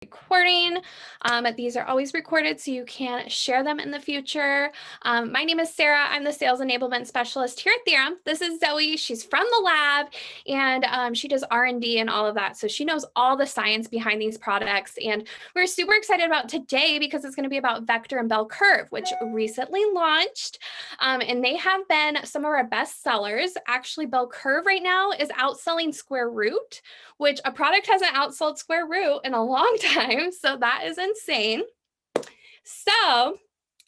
recording. These are always recorded so you can share them in the future. My name is Sarah. I'm the Sales Enablement Specialist here at Theorem. This is Zoe. She's from the lab, and she does R&D and all of that. So she knows all the science behind these products. And we're super excited about today because it's going to be about Vector and Belle Curve, which recently launched. And they have been some of our best sellers. Actually, Belle Curve right now is outselling Square Root, which a product hasn't outsold Square Root in a long time. So that is insane. So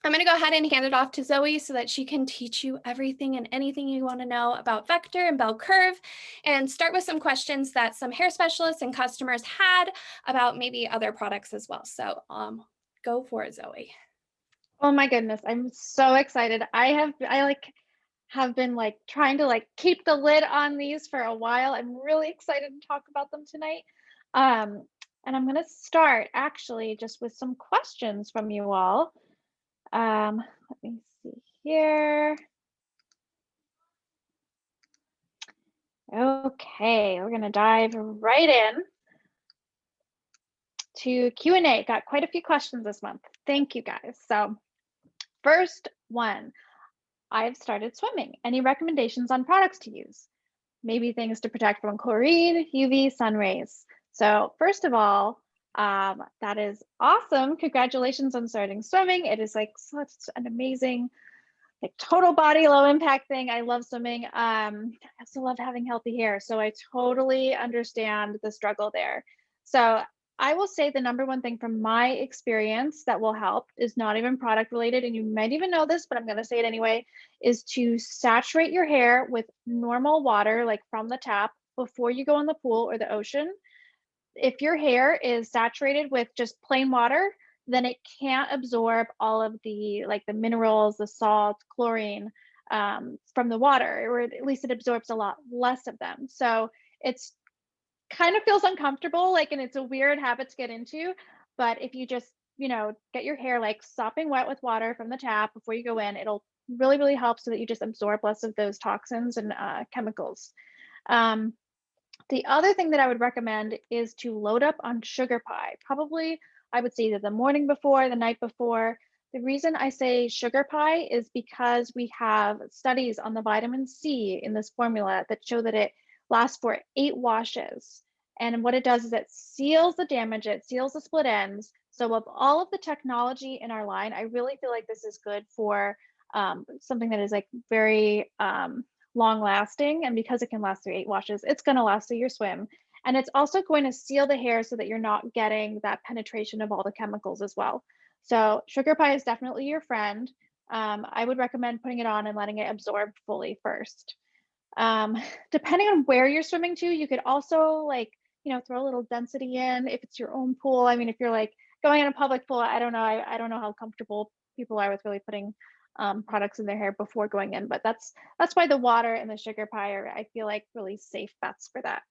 I'm going to go ahead and hand it off to Zoe so that she can teach you everything and anything you want to know about Vector and Belle Curve, and start with some questions that some hair specialists and customers had about maybe other products as well. So go for it, Zoe. Oh my goodness, I'm so excited. I have been trying to keep the lid on these for a while. I'm really excited to talk about them tonight. And I'm going to start actually just with some questions from you all. Let me see here. Okay, we're going to dive right in to Q&A. Got quite a few questions this month. Thank you guys. So first one, I've started swimming. Any recommendations on products to use? Maybe things to protect from chlorine, UV, sun rays. So first of all, that is awesome. Congratulations on starting swimming. It is like such an amazing, total body, low impact thing. I love swimming. I also love having healthy hair. So I totally understand the struggle there. So I will say the number one thing from my experience that will help is not even product related, and you might even know this, but I'm going to say it anyway, is to saturate your hair with normal water, like from the tap, before you go in the pool or the ocean. If your hair is saturated with just plain water, then it can't absorb all of the the minerals, the salt, chlorine from the water, or at least it absorbs a lot less of them. So it's kind of feels uncomfortable, and it's a weird habit to get into. But if you just, get your hair sopping wet with water from the tap before you go in, it'll really, really help so that you just absorb less of those toxins and chemicals. The other thing that I would recommend is to load up on sugar pie. Probably, I would say either the morning before, the night before. The reason I say sugar pie is because we have studies on the vitamin C in this formula that show that it lasts for 8 washes. And what it does is it seals the damage, it seals the split ends. So of all of the technology in our line, I really feel like this is good for something that is very long lasting. And because it can last through 8 washes, it's going to last through your swim. And it's also going to seal the hair so that you're not getting that penetration of all the chemicals as well. So sugar pie is definitely your friend. I would recommend putting it on and letting it absorb fully first. Depending on where you're swimming to, you could also throw a little density in if it's your own pool. I mean, if you're going in a public pool, I don't know. I don't know how comfortable people are with really putting products in their hair before going in, but that's why the water and the sugar pie are, I feel really safe bets for that.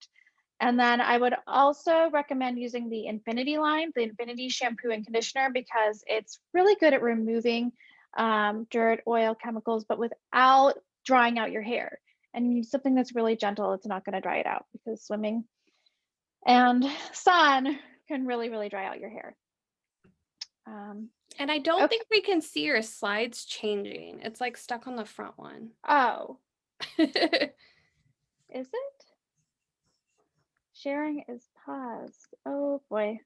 And then I would also recommend using the Infinity line, the Infinity shampoo and conditioner, because it's really good at removing dirt, oil, chemicals, but without drying out your hair. And something that's really gentle, it's not going to dry it out, because swimming and sun can really, really dry out your hair. And I don't think we can see your slides changing. It's stuck on the front one. Oh. Is it? Sharing is paused. Oh boy.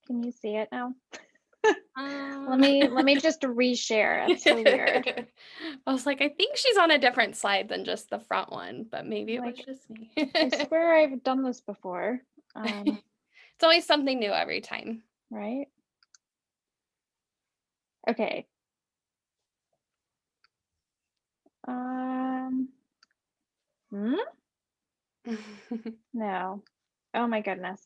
Can you see it now? Let me just reshare. It's so weird. I was I think she's on a different slide than just the front one, but maybe it was just me. I swear I've done this before. It's always something new every time. Right? Okay. No. Oh my goodness.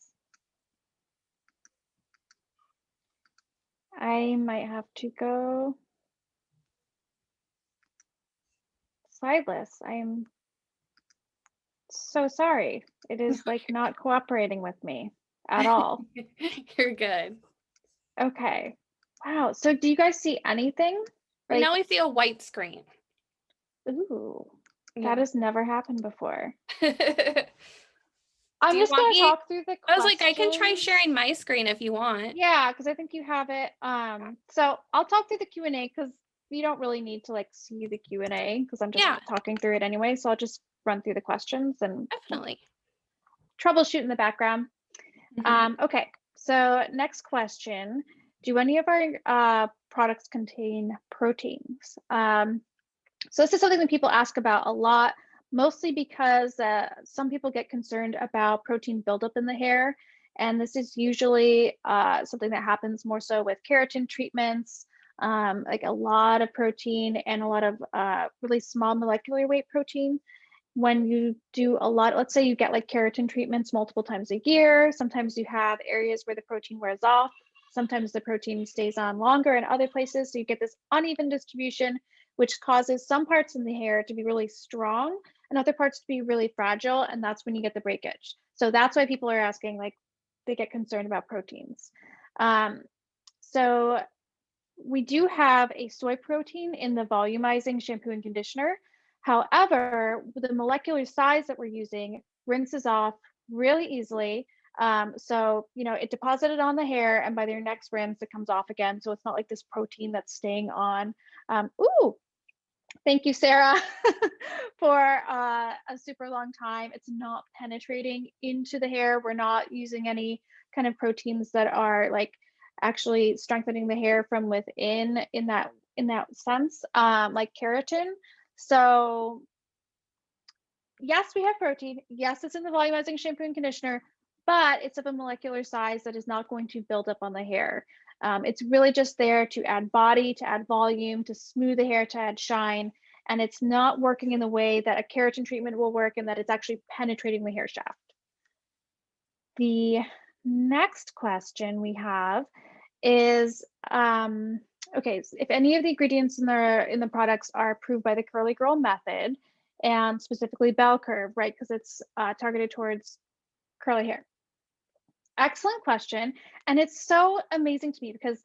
I might have to go slideless. I'm so sorry. It is not cooperating with me at all. You're good. Okay. Wow. So do you guys see anything? Right now we see a white screen. Ooh, that has never happened before. Do I'm you just want gonna me? talk through the I was like, I can try questions. sharing my screen if you want. Yeah, because I think you have it. So I'll talk through the Q&A because you don't really need to like see the Q&A because I'm just Yeah, talking through it anyway. So I'll just run through the questions and definitely. troubleshoot in the background. Okay, so next question. Do any of our products contain proteins? So this is something that people ask about a lot, mostly because some people get concerned about protein buildup in the hair. And this is usually something that happens more so with keratin treatments, like a lot of protein and a lot of really small molecular weight protein. When you do a lot, let's say you get like keratin treatments multiple times a year, sometimes you have areas where the protein wears off. Sometimes the protein stays on longer in other places. So you get this uneven distribution, which causes some parts in the hair to be really strong and other parts to be really fragile. And that's when you get the breakage. So that's why people are asking, like, they get concerned about proteins. So we do have a soy protein in the volumizing shampoo and conditioner. However, the molecular size that we're using rinses off really easily. So, it deposited on the hair, and by their next rinse, it comes off again. So it's not like this protein that's staying on. Ooh, thank you, Sarah, for a super long time. It's not penetrating into the hair. We're not using any kind of proteins that are like actually strengthening the hair from within in that sense, like keratin. So yes, we have protein. Yes, it's in the volumizing shampoo and conditioner, but it's of a molecular size that is not going to build up on the hair. It's really just there to add body, to add volume, to smooth the hair, to add shine. And it's not working in the way that a keratin treatment will work and that it's actually penetrating the hair shaft. The next question we have is okay, so if any of the ingredients in the products are approved by the Curly Girl method, and specifically Bell Curve, right? Because it's targeted towards curly hair. Excellent question, and it's so amazing to me because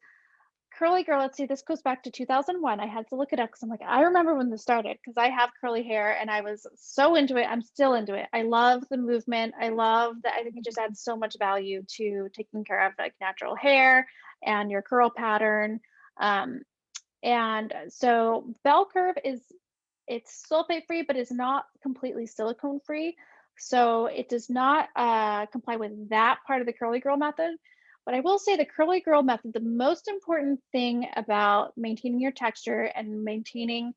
Curly Girl, let's see, this goes back to 2001. I had to look it up because I'm like, I remember when this started because I have curly hair and I was so into it. I'm still into it. I love the movement. I love that. I think it just adds so much value to taking care of like natural hair and your curl pattern. And so Bell Curve it's sulfate free, but it's not completely silicone free. So it does not comply with that part of the Curly Girl method. But I will say the Curly Girl method, the most important thing about maintaining your texture and maintaining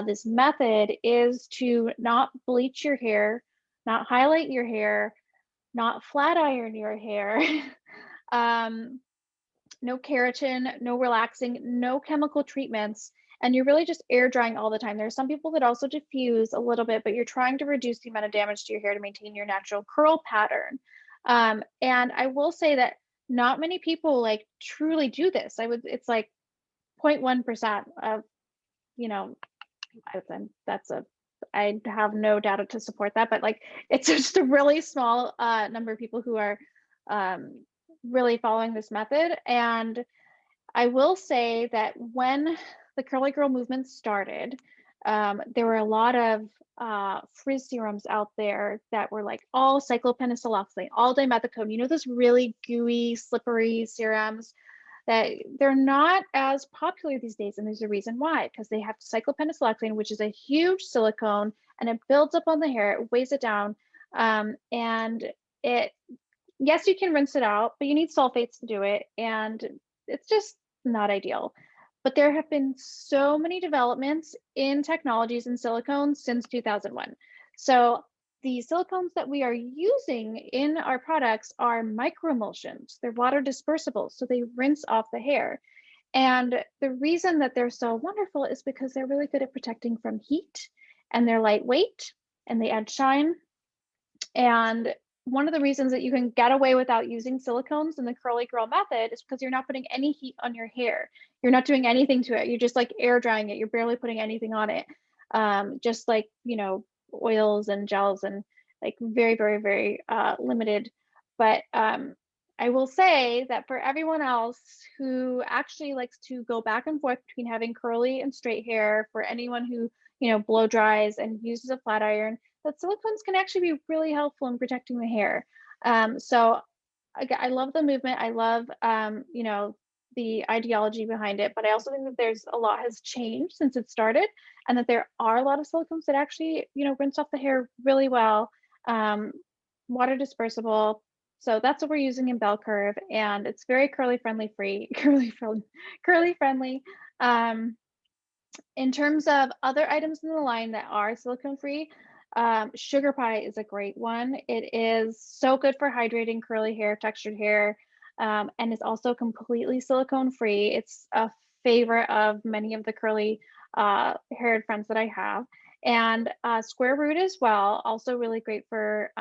this method is to not bleach your hair, not highlight your hair, not flat iron your hair. um, no keratin, no relaxing, no chemical treatments, and you're really just air drying all the time. There are some people that also diffuse a little bit, but you're trying to reduce the amount of damage to your hair to maintain your natural curl pattern. And I will say that not many people like truly do this. It's like 0.1% of, you know, that's a, I have no data to support that, but like it's just a really small number of people who are um, really following this method. And I will say that when the curly girl movement started, there were a lot of frizz serums out there that were like all cyclopentasiloxane, all dimethicone, those really gooey, slippery serums that they're not as popular these days. And there's a reason why, because they have cyclopentasiloxane, which is a huge silicone and it builds up on the hair, it weighs it down. And it, yes, you can rinse it out, but you need sulfates to do it. And it's just not ideal. But there have been so many developments in technologies and silicones since 2001. So the silicones that we are using in our products are microemulsions. They're water dispersible, so they rinse off the hair. And the reason that they're so wonderful is because they're really good at protecting from heat and they're lightweight and they add shine. And one of the reasons that you can get away without using silicones in the curly girl method is because you're not putting any heat on your hair. You're not doing anything to it. You're just like air drying it. You're barely putting anything on it. Just like, oils and gels and like very, very, very limited. But I will say that for everyone else who actually likes to go back and forth between having curly and straight hair, for anyone who, blow dries and uses a flat iron, that silicones can actually be really helpful in protecting the hair. So I love the movement. I love, the ideology behind it, but I also think that there's a lot has changed since it started, and that there are a lot of silicones that actually, rinse off the hair really well, um, water dispersible. So that's what we're using in Bell Curve, and it's very curly friendly free, curly friendly. Um, in terms of other items in the line that are silicone free, sugar pie is a great one. It is so good for hydrating curly hair, textured hair, and it's also completely silicone free. It's a favorite of many of the curly haired friends that I have. And square root as well, also really great for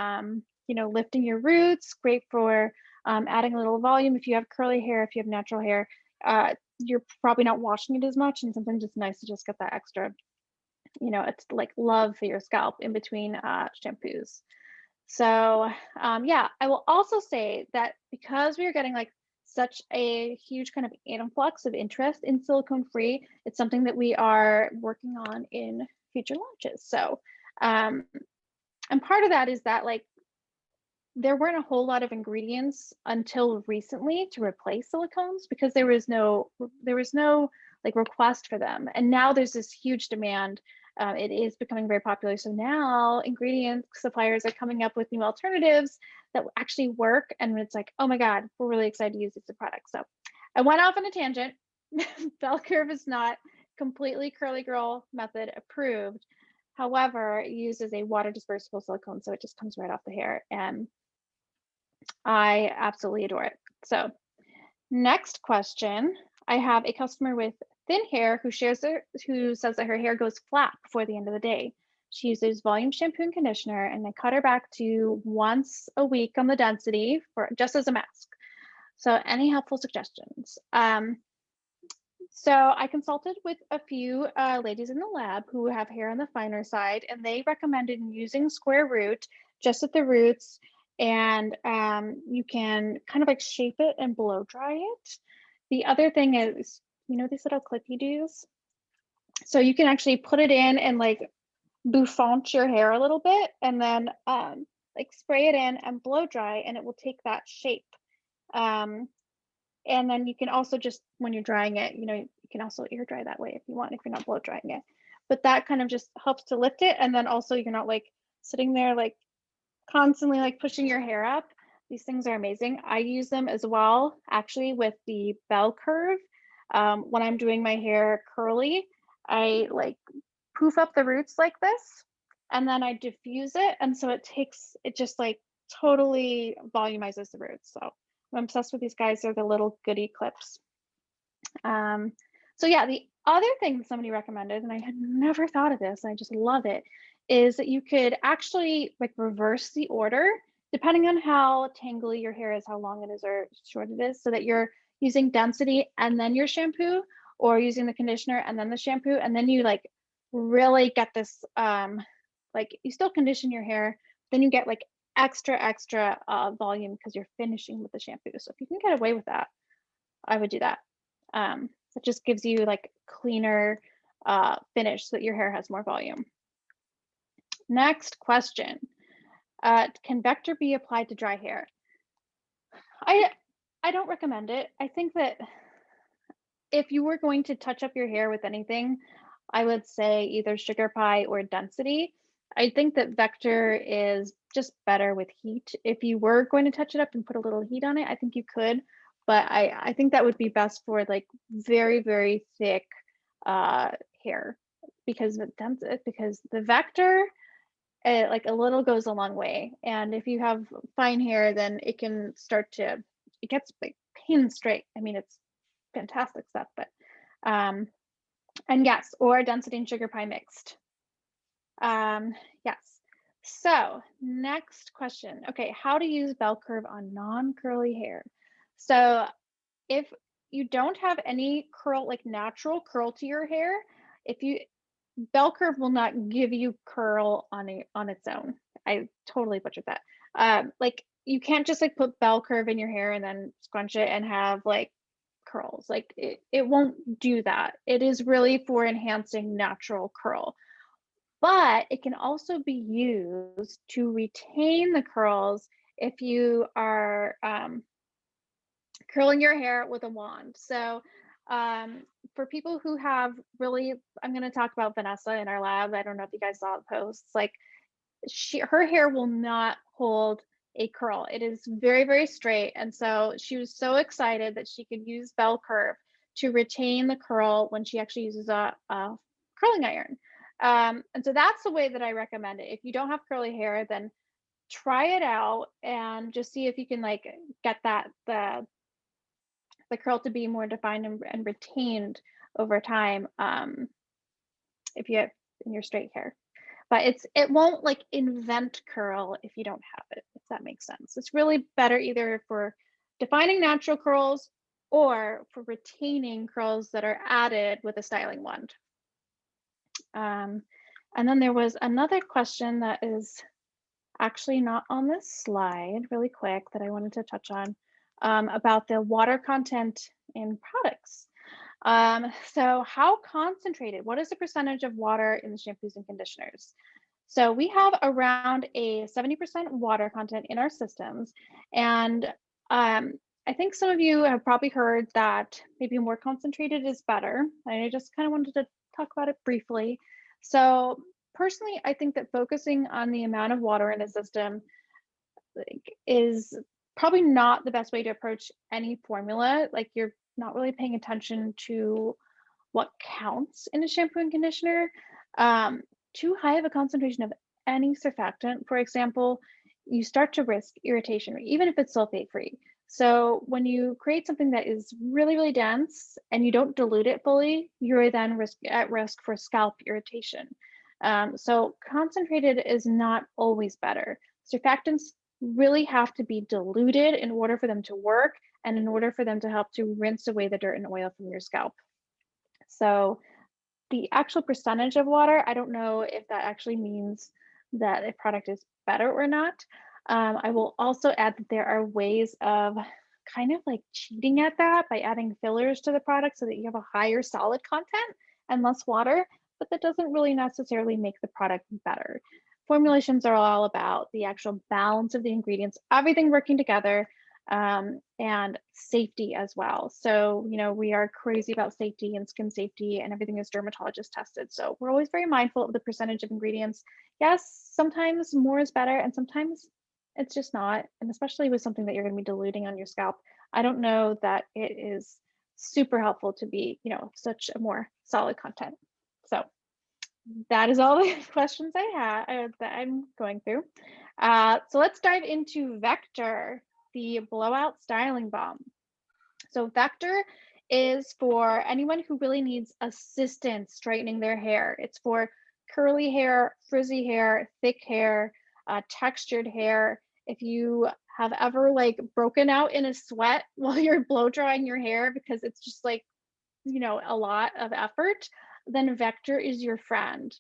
lifting your roots, great for adding a little volume if you have curly hair, if you have natural hair. You're probably not washing it as much, and sometimes it's nice to just get that extra, it's like love for your scalp in between shampoos. So yeah, I will also say that because we are getting like such a huge kind of influx of interest in silicone free, it's something that we are working on in future launches. So um, and part of that is that like there weren't a whole lot of ingredients until recently to replace silicones because there was no like request for them, and now there's this huge demand. It is becoming very popular, so now ingredient suppliers are coming up with new alternatives that actually work, and it's like, oh my god, we're really excited to use these products. So I went off on a tangent. Bell Curve is not completely curly girl method approved. However, it uses a water dispersible silicone, so it just comes right off the hair, and I absolutely adore it. So, next question. I have a customer with thin hair who says that her hair goes flat before the end of the day. She uses volume shampoo and conditioner, and I cut her back to once a week on the density for just as a mask. So, any helpful suggestions? So I consulted with a few ladies in the lab who have hair on the finer side, and they recommended using square root just at the roots, and you can kind of like shape it and blow dry it. The other thing is, these little clippy doos. So you can actually put it in and like bouffant your hair a little bit, and then like spray it in and blow dry, and it will take that shape. Um, and then you can also just, when you're drying it, you can also air dry that way if you want, if you're not blow drying it. But that kind of just helps to lift it. And then also you're not like sitting there like constantly like pushing your hair up. These things are amazing. I use them as well, actually, with the Bell Curve. When I'm doing my hair curly, I like poof up the roots like this, and then I diffuse it. And so it just like totally volumizes the roots. So I'm obsessed with these guys. They're the little goody clips. Um, so yeah, the other thing that somebody recommended, and I had never thought of this, and I just love it, is that you could actually like reverse the order depending on how tangly your hair is, how long it is or short it is, so that you're using density and then your shampoo, or using the conditioner and then the shampoo, and then you like really get this like you still condition your hair, then you get like extra volume because you're finishing with the shampoo. So if you can get away with that, I would do that. It just gives you like cleaner finish so that your hair has more volume. Next question. Can Vector be applied to dry hair? I I don't recommend it. I think that if you were going to touch up your hair with anything, I would say either sugar pie or density. I think that Vector is just better with heat. If you were going to touch it up and put a little heat on it, I think you could, but I think that would be best for like very, very thick hair, because because the Vector, like a little goes a long way. And if you have fine hair, then it gets like pin straight. I mean, it's fantastic stuff, but um, and yes, or density and sugar pie mixed. Yes. So next question. Okay, how to use Bell Curve on non-curly hair. So if you don't have any curl, like natural curl to your hair, if you Bell Curve will not give you curl on its own. I totally butchered that. Like you can't just like put Bell Curve in your hair and then scrunch it and have like curls. Like it won't do that. It is really for enhancing natural curl, but it can also be used to retain the curls if you are curling your hair with a wand. So um, for people who have really, I'm going to talk about Vanessa in our lab. I don't know if you guys saw the posts. Like her hair will not hold a curl. It is very, very straight. And so she was so excited that she could use Belle Curve to retain the curl when she actually uses a curling iron. And so that's the way that I recommend it. If you don't have curly hair, then try it out and just see if you can like get the curl to be more defined and retained over time, if you have in your straight hair. But it won't like invent curl if you don't have it, if that makes sense. It's really better either for defining natural curls or for retaining curls that are added with a styling wand. Um, and then there was another question that is actually not on this slide, really quick, that I wanted to touch on, about the water content in products. So how concentrated, what is the percentage of water in the shampoos and conditioners? So we have around a 70% water content in our systems. And I think some of you have probably heard that maybe more concentrated is better. I just kind of wanted to talk about it briefly. So personally, I think that focusing on the amount of water in a system like, is probably not the best way to approach any formula. Like you're not really paying attention to what counts in a shampoo and conditioner. Too high of a concentration of any surfactant, for example, you start to risk irritation, even if it's sulfate free. So when you create something that is really, really dense and you don't dilute it fully, you're then at risk for scalp irritation. So concentrated is not always better. Surfactants really have to be diluted in order for them to work and in order for them to help to rinse away the dirt and oil from your scalp. So the actual percentage of water, I don't know if that actually means that a product is better or not. I will also add that there are ways of kind of like cheating at that by adding fillers to the product so that you have a higher solid content and less water, but that doesn't really necessarily make the product better. Formulations are all about the actual balance of the ingredients, everything working together, and safety as well. So, you know, we are crazy about safety and skin safety, and everything is dermatologist tested. So we're always very mindful of the percentage of ingredients. Yes, sometimes more is better, and sometimes it's just not. And especially with something that you're going to be diluting on your scalp, I don't know that it is super helpful to be, you know, such a more solid content. So that is all the questions I have that I'm going through. So let's dive into Vector, the blowout styling balm. So Vector is for anyone who really needs assistance straightening their hair. It's for curly hair, frizzy hair, thick hair, textured hair. If you have ever like broken out in a sweat while you're blow drying your hair because it's just like, you know, a lot of effort, then Vector is your friend.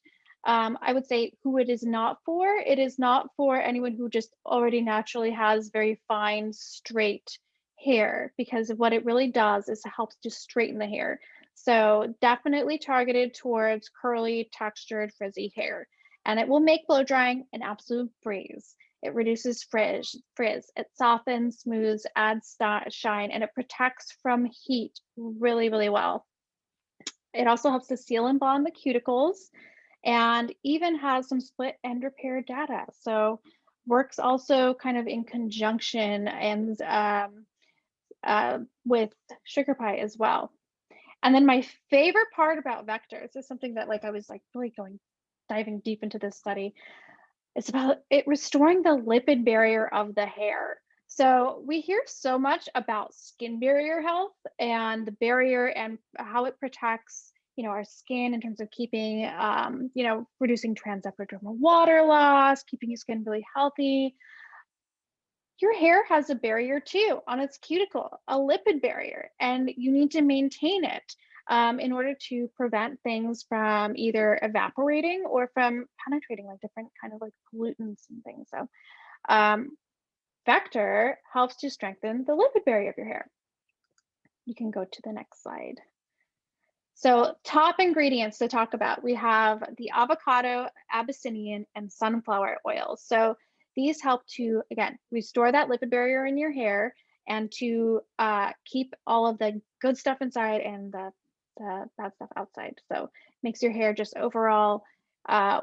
I would say who it is not for. It is not for anyone who just already naturally has very fine, straight hair, because what it really does is it helps to straighten the hair. So definitely targeted towards curly, textured, frizzy hair. And it will make blow drying an absolute breeze. It reduces frizz, it softens, smooths, adds shine, and it protects from heat really, really well. It also helps to seal and bond the cuticles and even has some split and repair data. So works also kind of in conjunction and with Sugar Pie as well. And then my favorite part about vectors is something that like I was like really diving deep into this study. It's about it restoring the lipid barrier of the hair. So we hear so much about skin barrier health and the barrier and how it protects, you know, our skin in terms of keeping, you know, reducing transepidermal water loss, keeping your skin really healthy. Your hair has a barrier too on its cuticle, a lipid barrier, and you need to maintain it in order to prevent things from either evaporating or from penetrating like different kind of like pollutants and things. So um, Vector helps to strengthen the lipid barrier of your hair. You can go to the next slide. So top ingredients to talk about, we have the avocado, Abyssinian, and sunflower oils. So These help to, again, restore that lipid barrier in your hair and to keep all of the good stuff inside and the bad stuff outside. So makes your hair just overall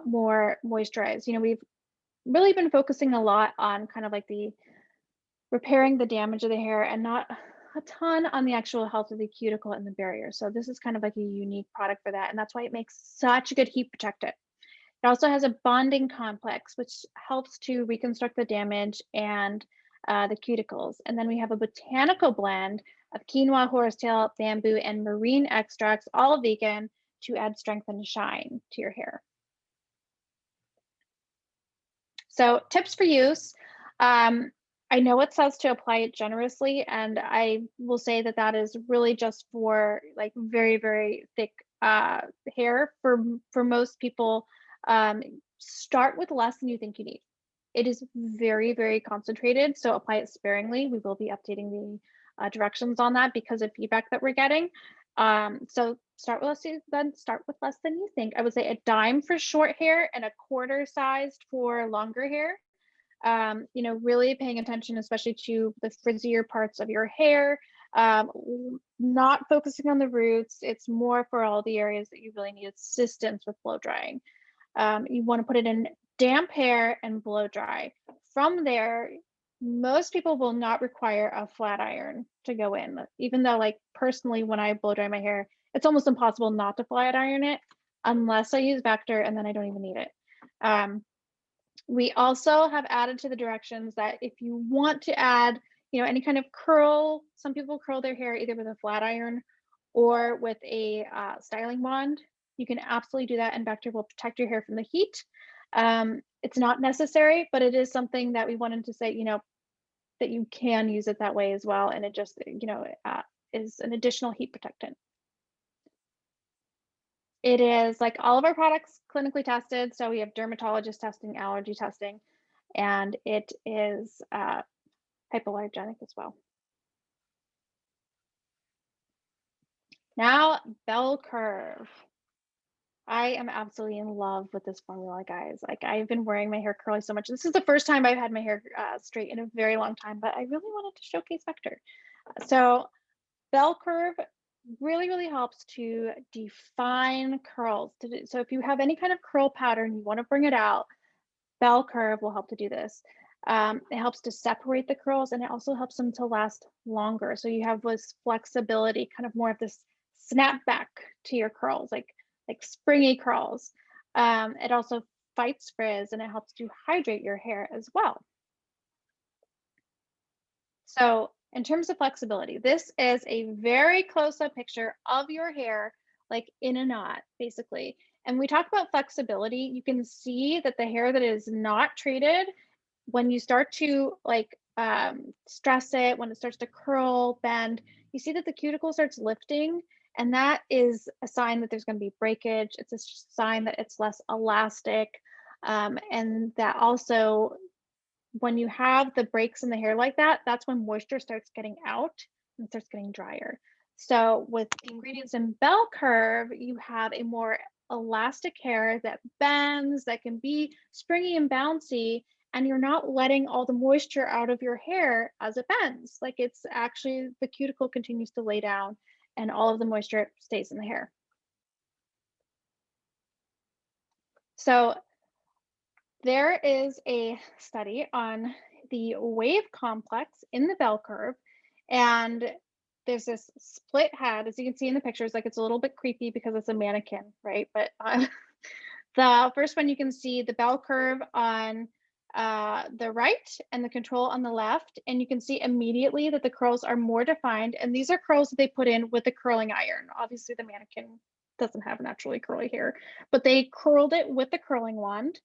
more moisturized. We've really been focusing a lot on kind of like the repairing the damage of the hair and not a ton on the actual health of the cuticle and the barrier. So this is kind of like a unique product for that. And that's why it makes such a good heat protectant. It also has a bonding complex, which helps to reconstruct the damage and the cuticles. And then we have a botanical blend of quinoa, horsetail, bamboo, and marine extracts, all vegan, to add strength and shine to your hair. So tips for use. I know it says to apply it generously, and I will say that that is really just for like very, very thick hair. For most people, start with less than you think you need. It is very, very concentrated, so apply it sparingly. We will be updating the directions on that because of feedback that we're getting. So start with less than you think. I would say a dime for short hair and a quarter sized for longer hair. Really paying attention, especially to the frizzier parts of your hair, not focusing on the roots. It's more for all the areas that you really need assistance with blow drying. You want to put it in damp hair and blow dry. From there, most people will not require a flat iron to go in, even though, like, personally, when I blow dry my hair, it's almost impossible not to flat iron it unless I use Vector, and then I don't even need it. We also have added to the directions that if you want to add, any kind of curl, some people curl their hair either with a flat iron or with a styling wand. You can absolutely do that, and Vector will protect your hair from the heat. It's not necessary, but it is something that we wanted to say, that you can use it that way as well, and it just, is an additional heat protectant. It is, like all of our products, clinically tested, so we have dermatologist testing, allergy testing, and it is hypoallergenic as well. Now, Belle Curve. I am absolutely in love with this formula, guys. Like, I've been wearing my hair curly so much. This is the first time I've had my hair straight in a very long time, but I really wanted to showcase Vector. So Belle Curve really, really helps to define curls. So if you have any kind of curl pattern, you want to bring it out, Belle Curve will help to do this. It helps to separate the curls, and it also helps them to last longer. So you have this flexibility, kind of more of this snap back to your curls, like springy curls. It also fights frizz, and it helps to hydrate your hair as well. So in terms of flexibility, this is a very close-up picture of your hair, like in a knot, basically. And we talk about flexibility, you can see that the hair that is not treated, when you start to stress it, when it starts to curl, bend, you see that the cuticle starts lifting, and that is a sign that there's going to be breakage. It's a sign that it's less elastic, and that also, when you have the breaks in the hair like that, that's when moisture starts getting out and starts getting drier. So with the ingredients in Belle Curve, you have a more elastic hair that bends, that can be springy and bouncy, and you're not letting all the moisture out of your hair as it bends. Like, it's actually, the cuticle continues to lay down and all of the moisture stays in the hair. So there is a study on the wave complex in the Belle Curve, and there's this split head, as you can see in the pictures. Like, it's a little bit creepy because it's a mannequin, right? But the first one, you can see the Belle Curve on the right and the control on the left, and you can see immediately that the curls are more defined, and these are curls that they put in with the curling iron. Obviously, the mannequin doesn't have naturally curly hair, but they curled it with the curling wand.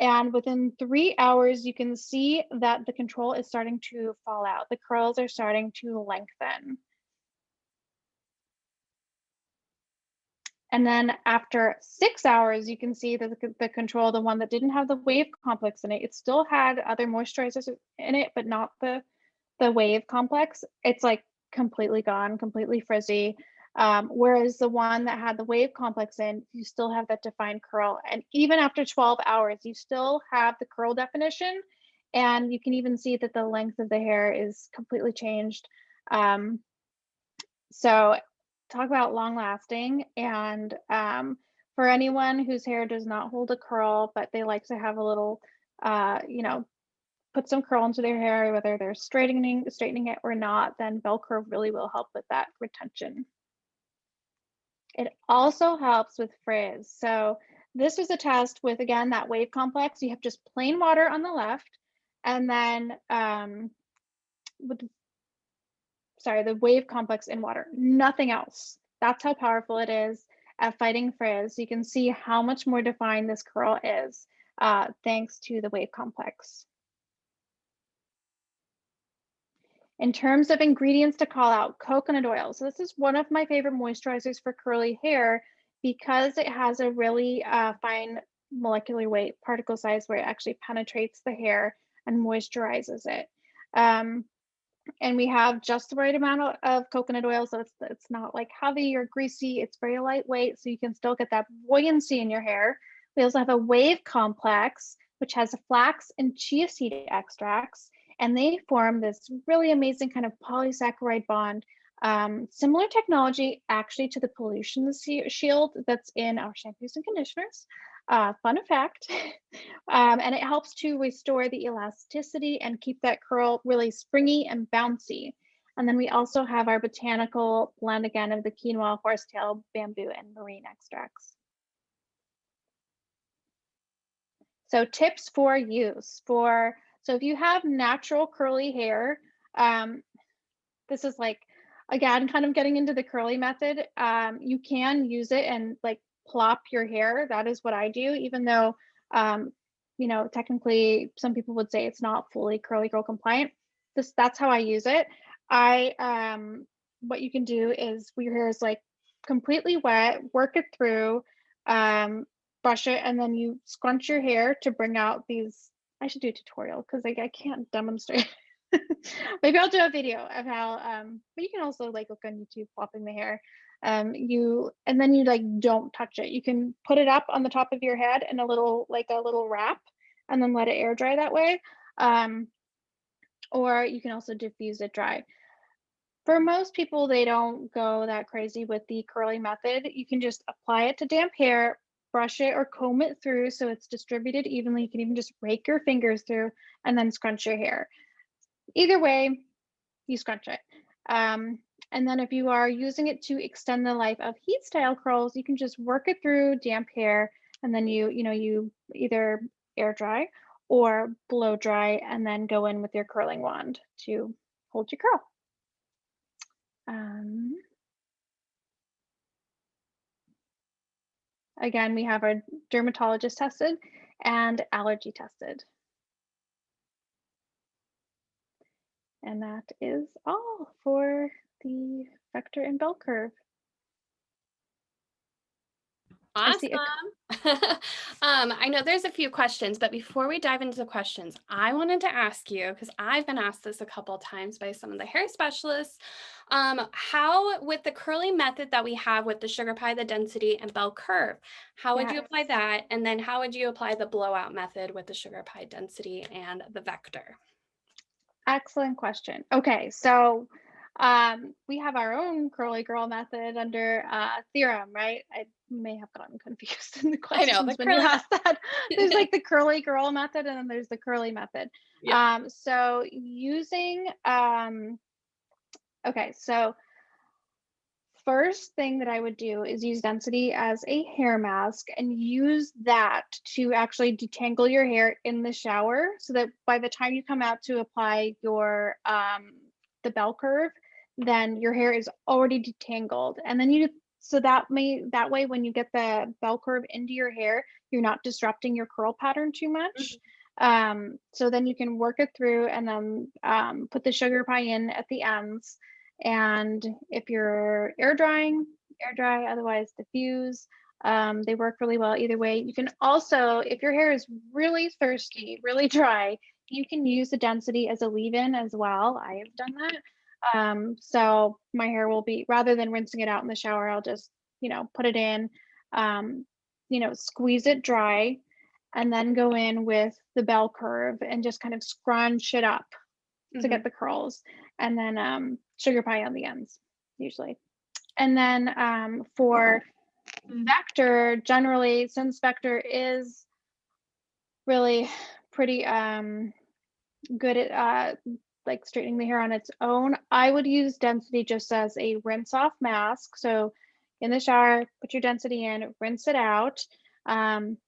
And within 3 hours, you can see that the control is starting to fall out. The curls are starting to lengthen. And then after 6 hours, you can see that the control, the one that didn't have the wave complex in it, it still had other moisturizers in it, but not the wave complex. It's like completely gone, completely frizzy. Whereas the one that had the wave complex in, you still have that defined curl. And even after 12 hours, you still have the curl definition, And you can even see that the length of the hair is completely changed. Um, so talk about long lasting. And for anyone whose hair does not hold a curl, but they like to have a little, you know, put some curl into their hair, whether they're straightening it or not, then Bell Curve really will help with that retention. It also helps with frizz. So this was a test with, again, that wave complex. You have just plain water on the left, and then with the wave complex in water, nothing else. That's how powerful it is at fighting frizz. You can see how much more defined this curl is thanks to the wave complex. In terms of ingredients to call out, coconut oil. So this is one of my favorite moisturizers for curly hair because it has a really fine molecular weight particle size where it actually penetrates the hair and moisturizes it. And we have just the right amount of coconut oil, so it's not like heavy or greasy. It's very lightweight, so you can still get that buoyancy in your hair. We also have a wave complex, which has flax and chia seed extracts, and they form this really amazing kind of polysaccharide bond. Similar technology actually to the pollution shield that's in our shampoos and conditioners. Fun fact. And it helps to restore the elasticity and keep that curl really springy and bouncy. And then we also have our botanical blend again of the quinoa, horsetail, bamboo, and marine extracts. So tips for use so if you have natural curly hair, this is like, again, kind of getting into the curly method. You can use it and like plop your hair. That is what I do, even though, um, technically some people would say it's not fully curly girl compliant. That's how I use it. What you can do is when your hair is like completely wet, work it through, um, brush it, and then you scrunch your hair to bring out these. I should do a tutorial because like I can't demonstrate. Maybe I'll do a video of how, but you can also like look on YouTube flopping the hair. And then you like don't touch it. You can put it up on the top of your head in a little wrap and then let it air dry that way. Um, or you can also diffuse it dry. For most people, they don't go that crazy with the curly method. You can just apply it to damp hair, brush it or comb it through so it's distributed evenly. You can even just rake your fingers through and then scrunch your hair. Either way, you scrunch it. And then if you are using it to extend the life of heat style curls, you can just work it through damp hair and then you either air dry or blow dry and then go in with your curling wand to hold your curl. Um, Again, we have our dermatologist tested and allergy tested. And that is all for the vector and bell curve. I see a Awesome. I know there's a few questions, but before we dive into the questions, I wanted to ask you, because I've been asked this a couple of times by some of the hair specialists, how with the curly method that we have with the sugar pie, the density, and bell curve, how would you yes. apply that? And then how would you apply the blowout method with the sugar pie density and the vector? Excellent question. Okay, so we have our own curly girl method under theorem, right? I may have gotten confused in the I know the questions when you curly asked that. There's method. like the curly girl method and then there's the curly method. Yeah. So using, okay, so first thing that I would do is use density as a hair mask and use that to actually detangle your hair in the shower so that by the time you come out to apply your the bell curve, then your hair is already detangled. And then that way when you get the bell curve into your hair, you're not disrupting your curl pattern too much. So then you can work it through and then put the sugar pie in at the ends. And if you're air drying, air dry, otherwise diffuse. They work really well either way. You can also, if your hair is really thirsty, really dry, you can use the density as a leave-in as well. I have done that. So my hair will be, rather than rinsing it out in the shower, I'll just, put it in, squeeze it dry. and then go in with the bell curve and just kind of scrunch it up to Hmm. get the curls, and then sugar pie on the ends usually. And then for vector, generally, since vector is really pretty good at like straightening the hair on its own, I would use density just as a rinse off mask. So in the shower, put your density in, rinse it out, um,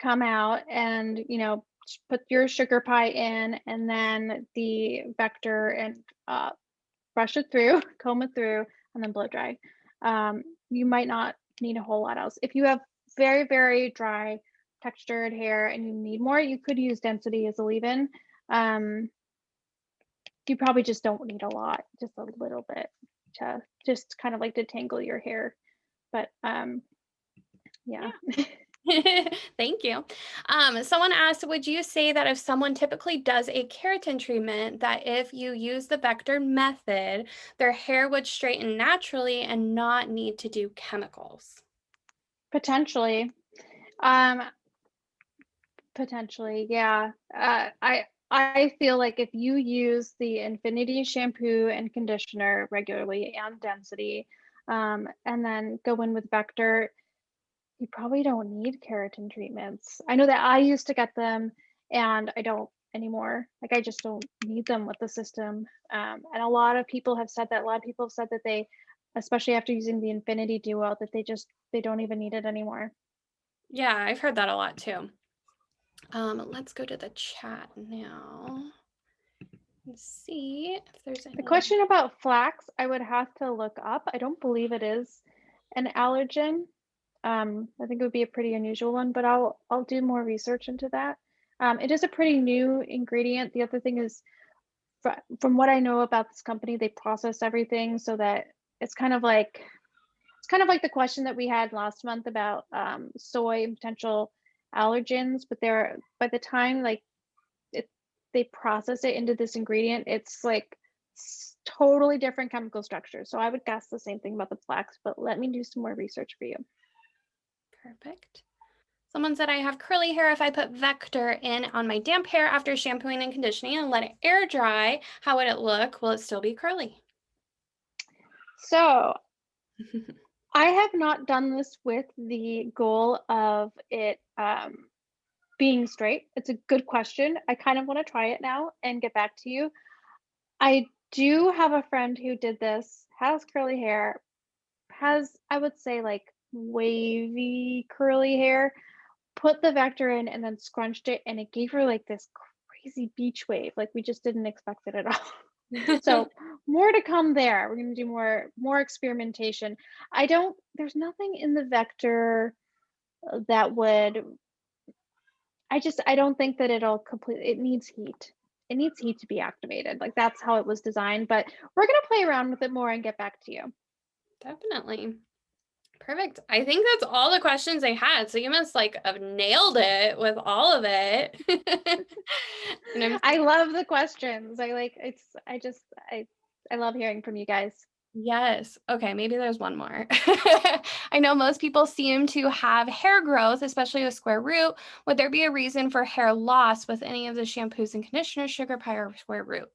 come out, and put your sugar pie in, and then the vector, and brush it through, comb it through, and then blow dry. You might not need a whole lot else. If you have very, very dry textured hair and you need more, you could use density as a leave-in. Um, you probably just don't need a lot, just a little bit to just kind of like detangle your hair. But yeah. Thank you. Someone asked, would you say that if someone typically does a keratin treatment, that if you use the vector method, their hair would straighten naturally and not need to do chemicals? Potentially. Potentially, yeah. I feel like if you use the Infinity shampoo and conditioner regularly and density, and then go in with Vector, you probably don't need keratin treatments. I know that I used to get them, and I don't anymore. Like I just don't need them with the system. And a lot of people have said that. A lot of people have said that they, especially after using the Infinity Duo, that they don't even need it anymore. Yeah, I've heard that a lot too. Let's go to the chat now and see if there's The any. question about flax, I would have to look up. I don't believe it is an allergen. I think it would be a pretty unusual one, but I'll do more research into that. It is a pretty new ingredient. The other thing is, from what I know about this company, they process everything so that it's kind of like the question that we had last month about soy and potential allergens. But they're by the time like it they process it into this ingredient, it's like totally different chemical structure. So I would guess the same thing about the flax, but let me do some more research for you. Perfect. Someone said I have curly hair. If I put Vector in on my damp hair after shampooing and conditioning and let it air dry, how would it look? Will it still be curly? So I have not done this with the goal of it being straight. It's a good question. I kind of want to try it now and get back to you. I do have a friend who did this, has curly hair, has, I would say, like wavy curly hair, put the vector in and then scrunched it, and it gave her like this crazy beach wave. Like we just didn't expect it at all. So more to come there. We're gonna do more experimentation. There's nothing in the vector that would, I don't think that it'll complete, it needs heat. It needs heat to be activated. Like that's how it was designed. But we're gonna play around with it more and get back to you. Definitely. Perfect. I think that's all the questions I had. So you must like have nailed it with all of it. And I'm I love the questions. I love hearing from you guys. yes. Okay, maybe there's one more. I know most people seem to have hair growth, especially with square root. Would there be a reason for hair loss with any of the shampoos and conditioners, sugar pie, or square root?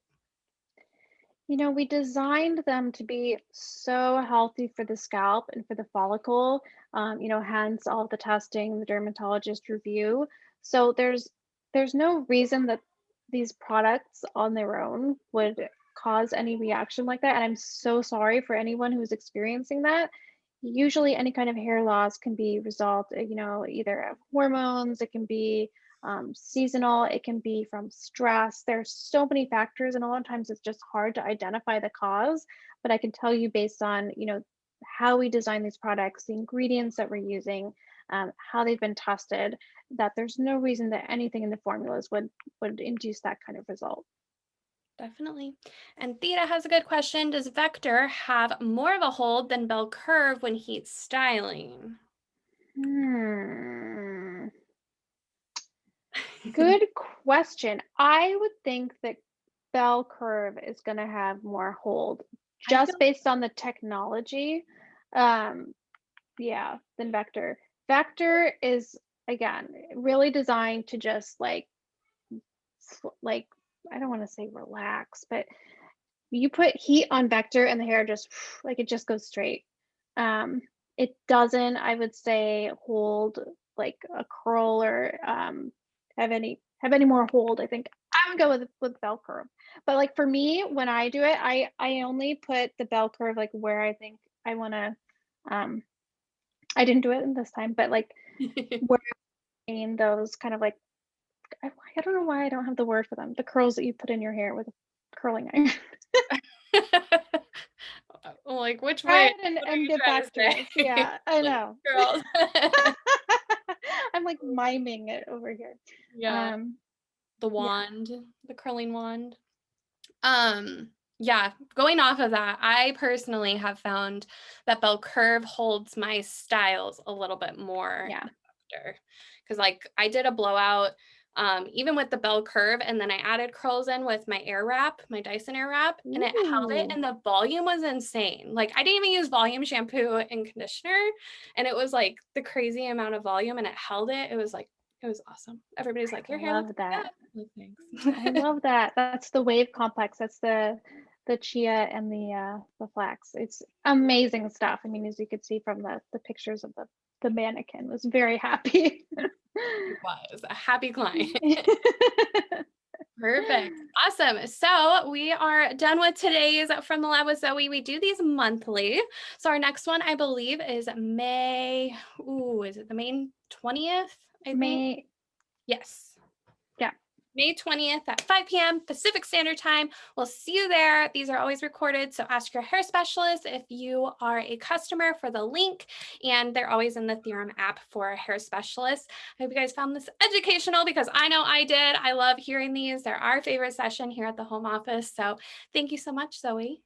We designed them to be so healthy for the scalp and for the follicle, hence all the testing, the dermatologist review. So there's no reason that these products on their own would cause any reaction like that. And I'm so sorry for anyone who's experiencing that. Usually any kind of hair loss can be resolved, either of hormones, it can be seasonal, it can be from stress. There's so many factors, and a lot of times it's just hard to identify the cause. But I can tell you based on how we design these products, the ingredients that we're using, how they've been tested, that there's no reason that anything in the formulas would induce that kind of result. Definitely. And Theta has a good question. Does Vector have more of a hold than Bell Curve when heat styling? Hmm. Good question. I would think that bell curve is going to have more hold I just feel based on the technology. Um, yeah, than vector. Vector is again, really designed to just like I don't want to say relax, but you put heat on vector and the hair just like it just goes straight. Um, it doesn't, I would say, hold like a curl or have any more hold. I think I would go with bell curve. But like for me, when I do it, I only put the bell curve like where I think I want to. Um, I didn't do it in this time, but like where in those kind of like I don't know why I don't have the word for them. The curls that you put in your hair with a curling iron. Like, which Try way? it and What are and you get trying to back to us. say? Yeah, I Like, know. girls. I'm like miming it over here. Yeah, Um, the yeah. wand, the curling wand. Um, yeah, going off of that, I personally have found that bell curve holds my styles a little bit more Yeah. after. Because like I did a blowout even with the bell curve, and then I added curls in with my air wrap, my Dyson air wrap, and it held it Ooh. and the volume was insane. Like I didn't even use volume shampoo and conditioner, and it was like the crazy amount of volume and it held it. It was like it was awesome. Everybody's like, I your hair looks love like that. that. Like, I thanks. love that. That's the wave complex. That's the chia and the flax. It's amazing stuff. I mean, as you could see from the pictures of the mannequin, was very happy. It was a happy client. Perfect. Awesome. So we are done with today's From the Lab with Zoe. We do these monthly. So our next one, I believe, is May. Ooh, is it the May 20th? I think. May, Yes. yeah. May 20th at 5 p.m. Pacific Standard Time. We'll see you there. These are always recorded, so ask your hair specialist if you are a customer for the link, and they're always in the Theorem app for a hair specialist. I hope you guys found this educational because I know I did. I love hearing these. They're our favorite session here at the home office. So thank you so much, Zoe.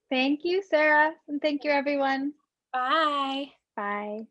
Thank you, Sarah, and thank you, everyone. Bye. Bye.